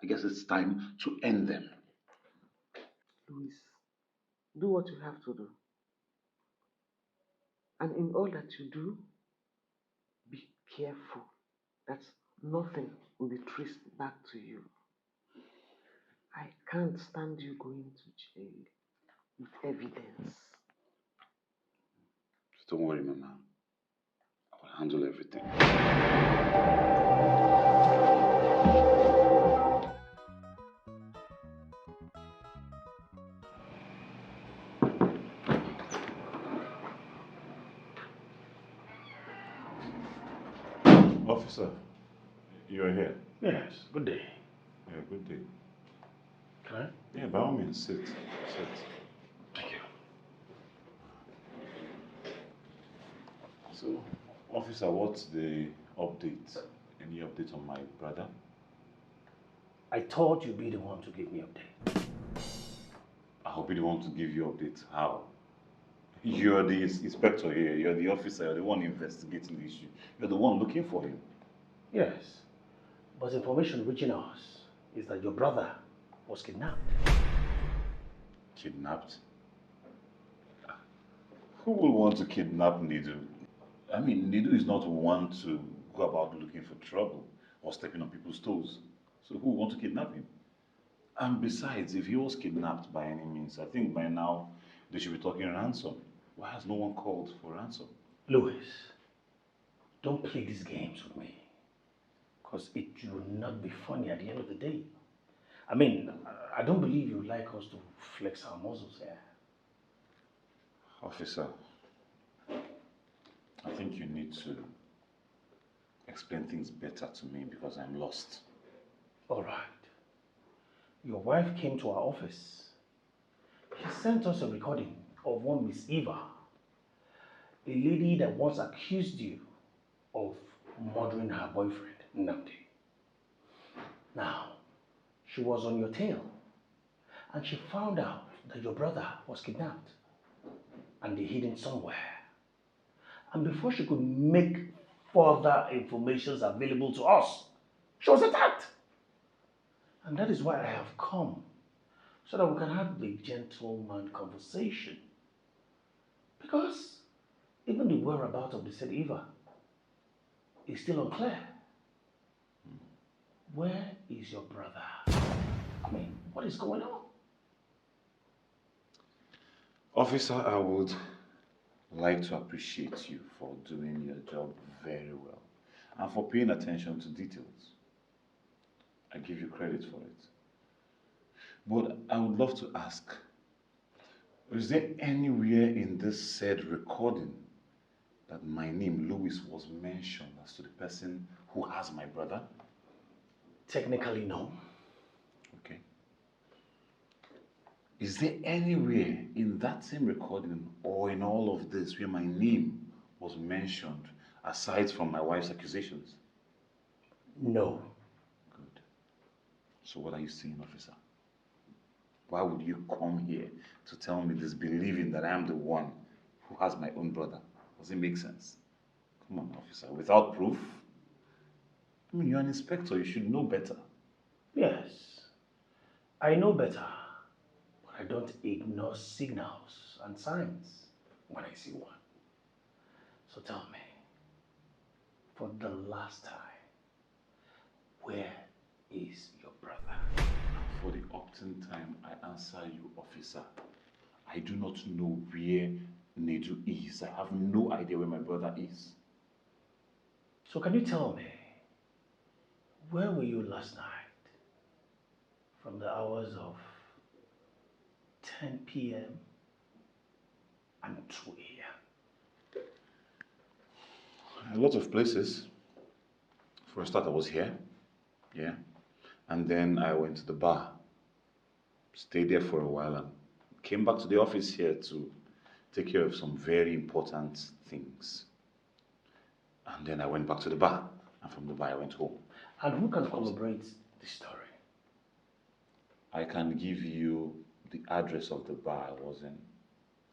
I guess it's time to end them. Louis, do what you have to do. And in all that you do, be careful that nothing will be traced back to you. I can't stand you going to jail with evidence. Don't worry, Mama. I will handle everything. Officer, you're here. Yes, good day. Yeah, good day. Can I? Yeah, by all means, sit. Sit. Thank you. So, officer, what's the update? Any update on my brother? I thought you'd be the one to give me update. I'll be the one to give you updates. How? You're the inspector here. You're the officer. You're the one investigating the issue. You're the one looking for him. Yes, but information reaching us is that your brother was kidnapped. Kidnapped? Who would want to kidnap Nidu? I mean, Nidu is not one to go about looking for trouble or stepping on people's toes. So who would want to kidnap him? And besides, if he was kidnapped by any means, I think by now they should be talking ransom. Why has no one called for ransom? Louis, don't play these games with me, because it will not be funny at the end of the day. I mean, I don't believe you'd like us to flex our muscles here. Officer, I think you need to explain things better to me because I'm lost. All right. Your wife came to our office. She sent us a recording of one Miss Eva, a lady that once accused you of murdering her boyfriend, Nnamdi. Now, she was on your tail, and she found out that your brother was kidnapped and they hid him somewhere. And before she could make further information available to us, she was attacked. And that is why I have come, so that we can have the gentleman conversation. Because even the whereabouts of the said Eva is still unclear. Where is your brother? I mean, what is going on? Officer, I would like to appreciate you for doing your job very well and for paying attention to details. I give you credit for it. But I would love to ask, is there anywhere in this said recording that my name, Louis, was mentioned as to the person who has my brother? Technically, no. Okay. Is there anywhere in that same recording or in all of this where my name was mentioned aside from my wife's accusations? No. Good. So what are you saying, officer? Why would you come here to tell me this, believing that I am the one who has my own brother? Does it make sense? Come on, officer. Without proof? I mean, you're an inspector. You should know better. Yes, I know better, but I don't ignore signals and signs when I see one. So tell me, for the last time, where is your brother? For the often time I answer you, officer, I do not know where Nedu is. I have no idea where my brother is. So can you tell me, where were you last night? From the hours of 10 p.m. and 2 a.m. A lot of places. For a start, I was here. Yeah. And then I went to the bar. Stayed there for a while and came back to the office here to take care of some very important things. And then I went back to the bar. And from the bar, I went home. And who can corroborate the story? I can give you the address of the bar I was in.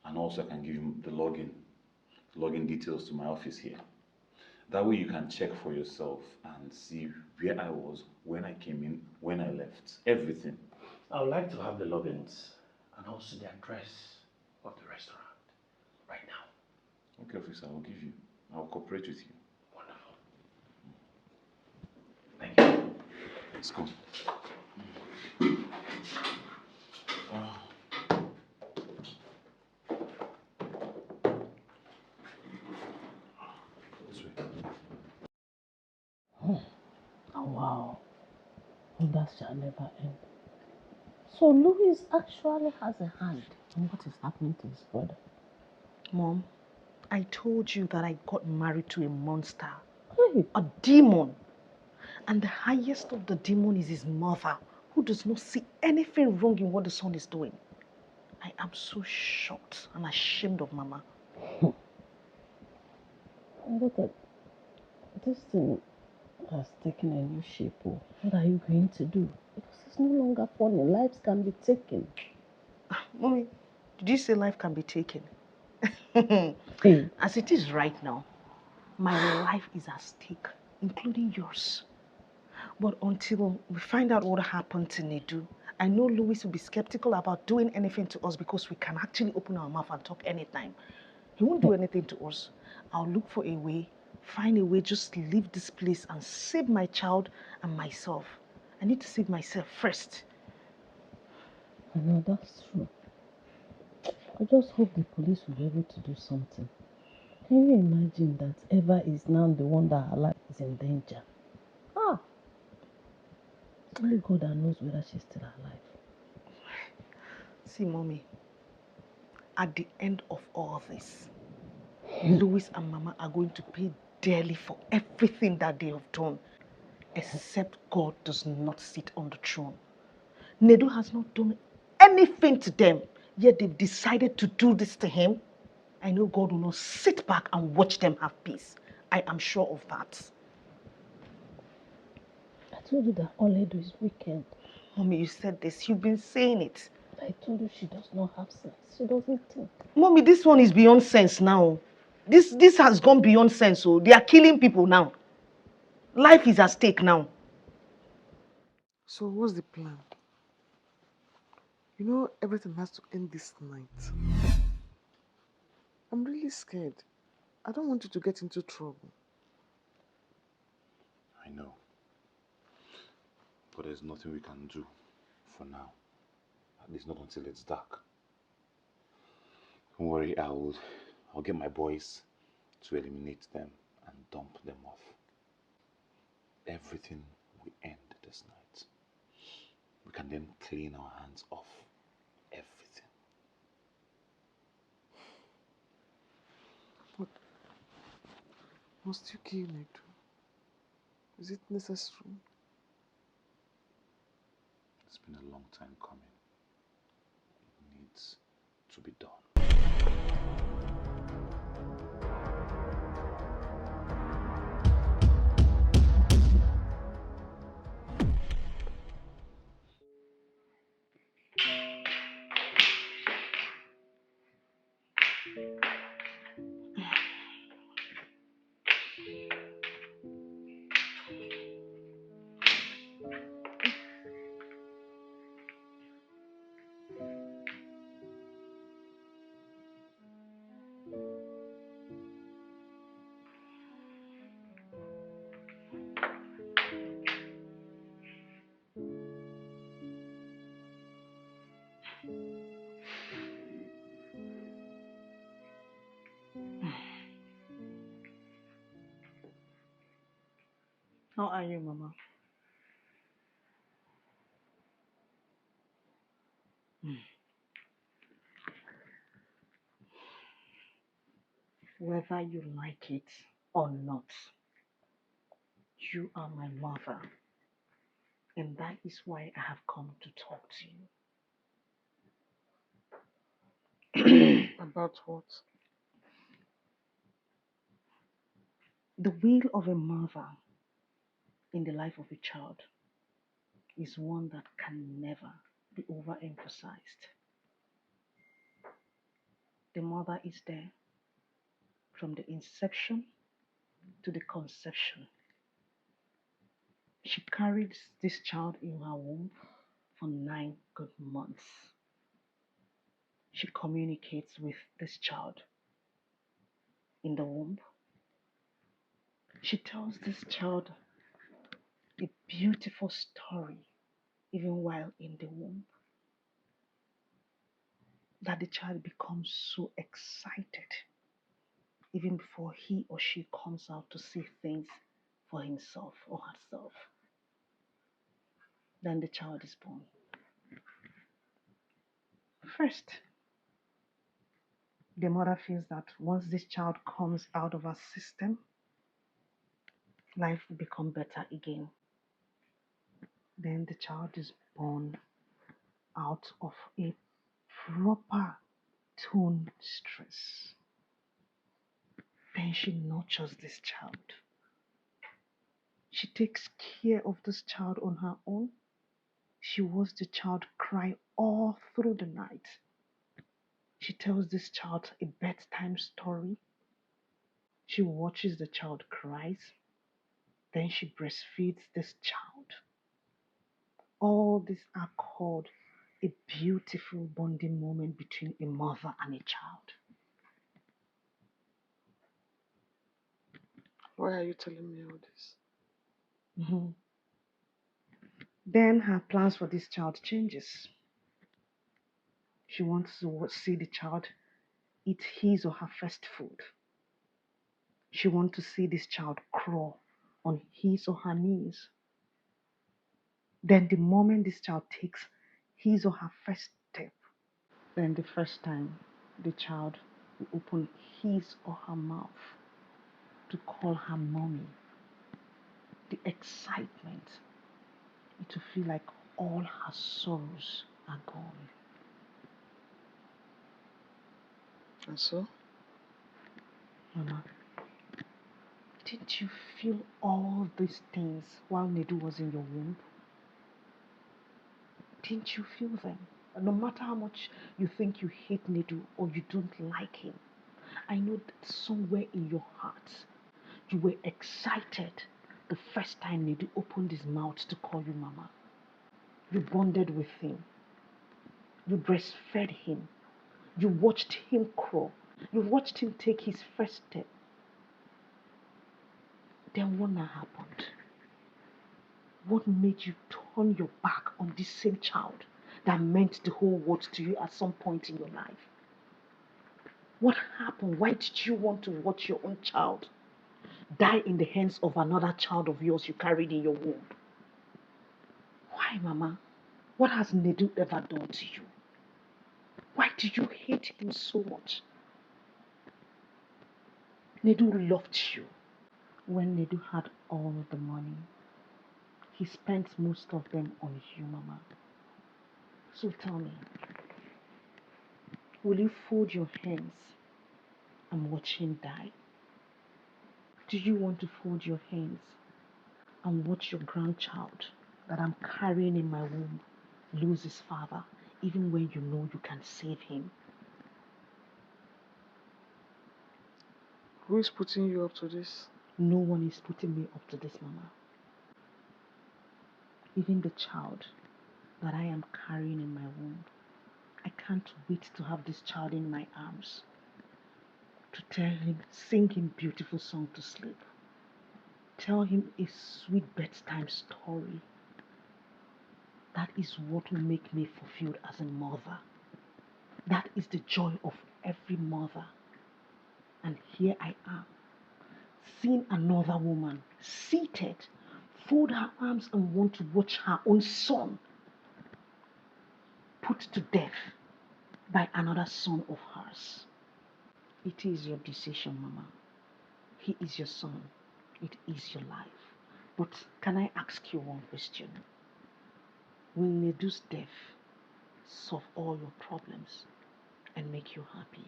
And also I can give you the login details to my office here. That way you can check for yourself and see where I was, when I came in, when I left. Everything. I would like to have the logins and also the address of the restaurant right now. Okay, officer, I'll give you. I'll cooperate with you. Wonderful. Thank you. Let's go. This way. Oh, wow. That shall never end. So Louis actually has a hand in what is happening to his brother. Mom, I told you that I got married to a monster, Hey. a demon. And the highest of the demon is his mother, who does not see anything wrong in what the son is doing. I am so shocked and ashamed of Mama. Look at this thing has taken a new shape. Oh. What are you going to do? Because it's no longer funny. Lives can be taken. Mommy, did you say life can be taken? Hey. As it is right now, my life is at stake, including yours. But until we find out what happened to Nedu, I know Louis will be skeptical about doing anything to us because we can actually open our mouth and talk anytime. He won't do anything to us. I'll look for a way, find a way, just leave this place and save my child and myself. I need to save myself first. I know, that's true. I just hope the police will be able to do something. Can you imagine that Eva is now the one that her life is in danger? Ah! Only God that knows whether she's still alive. See, Mommy, at the end of all this, Louis and Mama are going to pay dearly for everything that they have done, except God does not sit on the throne. Nedu has not done anything to them, yet they've decided to do this to him. I know God will not sit back and watch them have peace. I am sure of that. I told you that all I do is wicked. Mommy, you said this. You've been saying it. I told you she does not have sense. She doesn't think. Mommy, this one is beyond sense now. This has gone beyond sense. So they are killing people now. Life is at stake now. So what's the plan? You know, everything has to end this night. I'm really scared. I don't want you to get into trouble. I know. But there's nothing we can do for now. At least not until it's dark. Don't worry, I'll get my boys to eliminate them and dump them off. Everything will end this night. We can then clean our hands off everything. But must you kill Nedu? Is it necessary? It's been a long time coming. It needs to be done. How are you, Mama? Whether you like it or not, you are my mother. And that is why I have come to talk to you. About what? The will of a mother in the life of a child is one that can never be overemphasized. The mother is there from the inception to the conception. She carried this child in her womb for 9 good months. She communicates with this child in the womb. She tells this child a beautiful story even while in the womb, that the child becomes so excited even before he or she comes out to see things for himself or herself. Then the child is born. First, the mother feels that once this child comes out of her system, life will become better again. Then the child is born out of a proper tone stress. Then she nurtures this child. She takes care of this child on her own. She watches the child cry all through the night. She tells this child a bedtime story. She watches the child cries. Then she breastfeeds this child. All these are called a beautiful bonding moment between a mother and a child. Why are you telling me all this? Mhm. Then her plans for this child changes. She wants to see the child eat his or her first food. She wants to see this child crawl on his or her knees. Then the moment this child takes his or her first step, then the first time the child will open his or her mouth to call her mommy. The excitement, it will feel like all her sorrows are gone. And so? Mama, didn't you feel all these things while Nedu was in your womb? Didn't you feel them? No matter how much you think you hate Nedu or you don't like him, I know that somewhere in your heart you were excited the first time Nedu opened his mouth to call you Mama. You bonded with him. You breastfed him. You watched him crawl. You watched him take his first step. Then what now happened? What made you turn your back on this same child that meant the whole world to you at some point in your life? What happened? Why did you want to watch your own child die in the hands of another child of yours you carried in your womb? Why, Mama? What has Nedu ever done to you? Why do you hate him so much? Nedu loved you. When Nedu had all the money, he spent most of them on you, Mama. So tell me, will you fold your hands and watch him die? Do you want to fold your hands and watch your grandchild that I'm carrying in my womb lose his father, even when you know you can save him? Who is putting you up to this? No one is putting me up to this, Mama. Even the child that I am carrying in my womb, I can't wait to have this child in my arms, to tell him, sing him beautiful song to sleep, tell him a sweet bedtime story. That is what will make me fulfilled as a mother. That is the joy of every mother. And here I am, seeing another woman seated, fold her arms and want to watch her own son put to death by another son of hers. It is your decision, Mama. He is your son. It is your life. But can I ask you one question? Will Nedu's death solve all your problems and make you happy?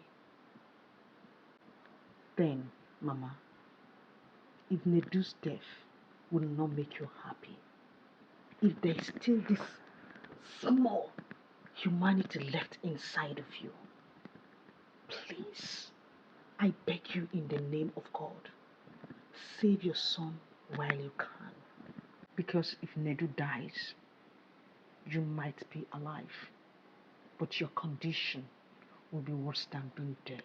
Then, Mama, if Nedu's death will not make you happy, if there is still this small humanity left inside of you, please, I beg you in the name of God, Save your son while you can. Because if Nedu dies, you might be alive, but your condition will be worse than being dead.